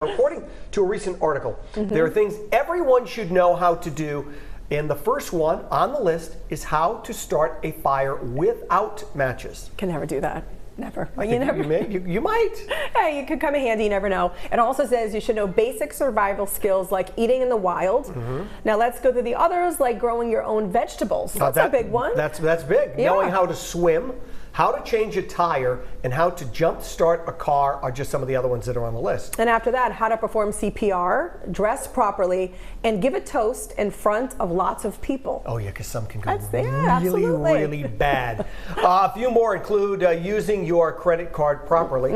According to a recent article, there are things everyone should know how to do, and the first one on the list is how to start a fire without matches. Can never do that. Never. You might. Hey, it could come in handy, you never know. It also says you should know basic survival skills like eating in the wild. Now let's go through the others, like growing your own vegetables. That's a big one. That's big. Yeah. Knowing how to swim, how to change a tire, and how to jump start a car are just some of the other ones that are on the list. And after that, how to perform CPR, dress properly, and give a toast in front of lots of people. Oh yeah, because some can go really bad. A few more include using your credit card properly.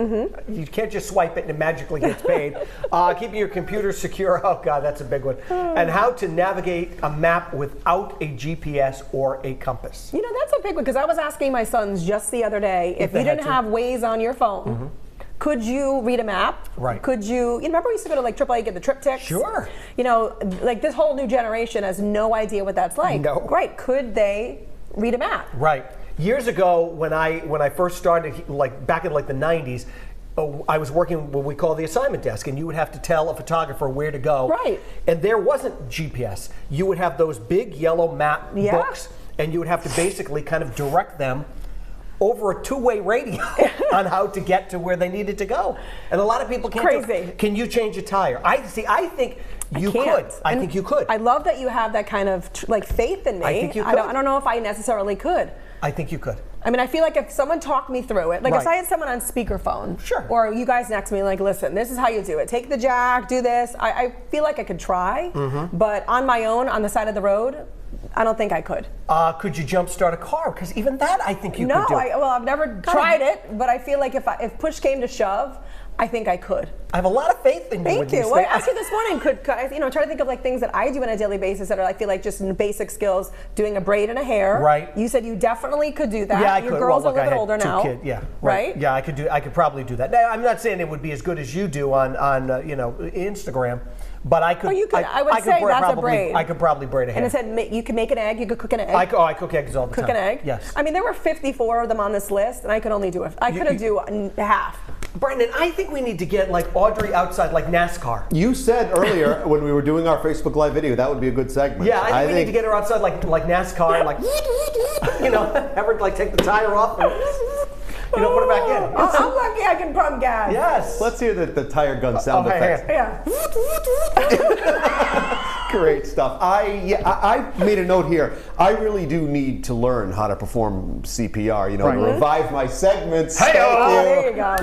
You can't just swipe it and it magically gets paid. Keeping your computer secure. Oh God, that's a big one. And how to navigate a map without a GPS or a compass. You know, that's a big one, because I was asking my sons just the other day, if you didn't have Waze on your phone, could you read a map? Right. Could you remember we used to go to like AAA, get the trip ticks? Sure. You know, like this whole new generation has no idea what that's like. No. Right. Could they read a map? Right. Years ago, when I first started, like back in like the 90s, I was working what we call the assignment desk, and you would have to tell a photographer where to go. Right. And there wasn't GPS. You would have those big yellow map books, and you would have to basically kind of direct them over a two-way radio on how to get to where they needed to go. And a lot of people can't. Crazy. Can you change a tire? I think you could. I think you could. I love that you have that kind of like faith in me. I think you could. I don't know if I necessarily could. I think you could. I mean, I feel like if someone talked me through it, like if I had someone on speakerphone, or you guys next to me, like, listen, this is how you do it. Take the jack, do this. I feel like I could try, but on my own, on the side of the road, I don't think I could. Could you jump start a car? Because even that, I think you could do. No, well, I've never tried it, but I feel like if push came to shove, I think I could. I have a lot of faith in you. Thank you. Well, I asked you this morning, could I, try to think of like things that I do on a daily basis that are, I feel like just basic skills, doing a braid and a hair. Right. You said you definitely could do that. Yeah, I Your could. girls well, look, are a little older now. Right. Yeah, I could probably do that. Now, I'm not saying it would be as good as you do on Instagram. But I could. Oh, you could. I would say that's a braid. I could probably braid a hair. And it said you could make an egg. You could cook an egg. I cook eggs all the time. Cook an egg. Yes. I mean, there were 54 of them on this list, and I could only do it. I couldn't do half. Brendan, I think we need to get like Audrey outside, like NASCAR. You said earlier when we were doing our Facebook Live video that would be a good segment. Yeah, I think we need to get her outside, like NASCAR, like have her like take the tire off and put it back in. I'm lucky I can pump gas. Yes. Let's hear the tire gun sound effects. Yeah. Great stuff. I made a note here. I really do need to learn how to perform CPR, to revive my segments. Hey, there you go.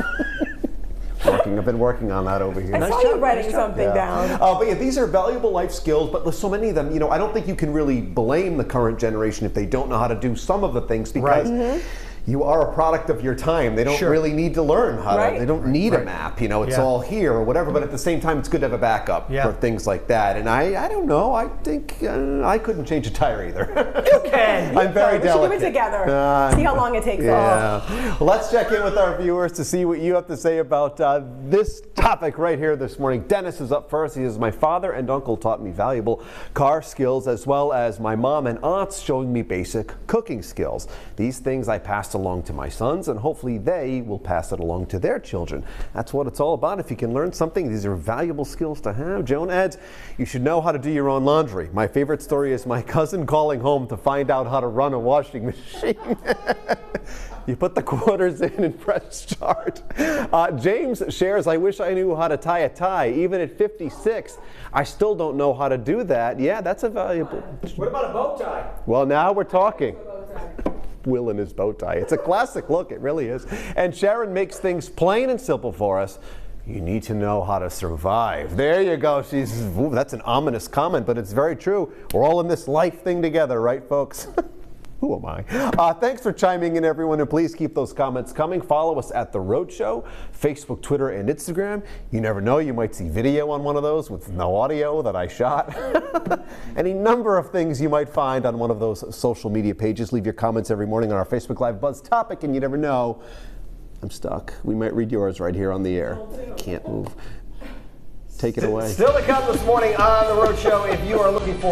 I've been working on that over here. I saw you writing something down. But yeah, these are valuable life skills, but there's so many of them. I don't think you can really blame the current generation if they don't know how to do some of the things, because you are a product of your time. They don't really need to learn how to. They don't need a map. It's all here or whatever. But at the same time, it's good to have a backup for things like that. And I don't know. I think I couldn't change a tire either. You can. I'm very delicate. We should do it together. See how long it takes. Yeah. Let's check in with our viewers to see what you have to say about this topic right here this morning. Dennis is up first. He says, my father and uncle taught me valuable car skills, as well as my mom and aunts showing me basic cooking skills. These things I passed along to my sons, and hopefully they will pass it along to their children. That's what it's all about. If you can learn something, these are valuable skills to have. Joan adds, you should know how to do your own laundry. My favorite story is my cousin calling home to find out how to run a washing machine. You put the quarters in and press start. James shares, I wish I knew how to tie a tie. Even at 56, I still don't know how to do that. Yeah, that's a valuable. What about a bow tie? Well, now we're talking. Will in his bow tie. It's a classic look, it really is. And Sharon makes things plain and simple for us. You need to know how to survive. There you go. That's an ominous comment, but it's very true. We're all in this life thing together, right, folks? Who am I? Thanks for chiming in, everyone, and please keep those comments coming. Follow us at The Road Show, Facebook, Twitter, and Instagram. You never know, you might see video on one of those with no audio that I shot. Any number of things you might find on one of those social media pages. Leave your comments every morning on our Facebook Live Buzz topic, and you never know, I'm stuck. We might read yours right here on the air. Can't move. Take it away. Still to come this morning on The Road Show, if you are looking for